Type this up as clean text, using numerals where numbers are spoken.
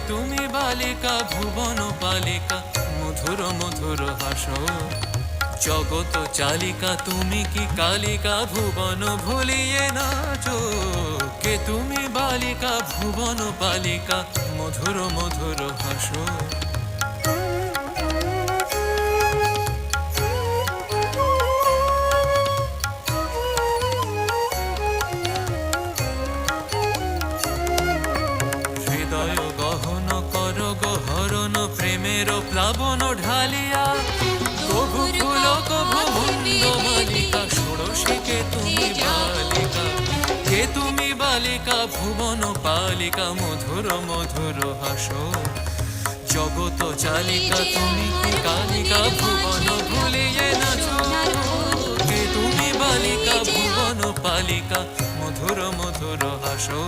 তুমি বালিকা ভুবন পালিকা মধুর মধুর হাসো। জগত চালিকা তুমি কি কালিকা ভুবন ভুলিয়ে নাচো। কে তুমি বালিকা ভুবন পালিকা মধুর মধুর হাসো। হৃদয় গহন কর গহরণ প্রেমের প্লাবন ঢালিয়া। কভু ফুল কভু মুন্ড মালিকা ষোড়শী কে তুমি বালিকা। কে তুমি বালিকা ভুবন পালিকা মধুর মধুর হাসো। জগত চালিকা তুমি কি কালিকা ভুবন ভুলিয়ে নাচো। কে তুমি বালিকা ভুবন পালিকা মধুর মধুর হাসো।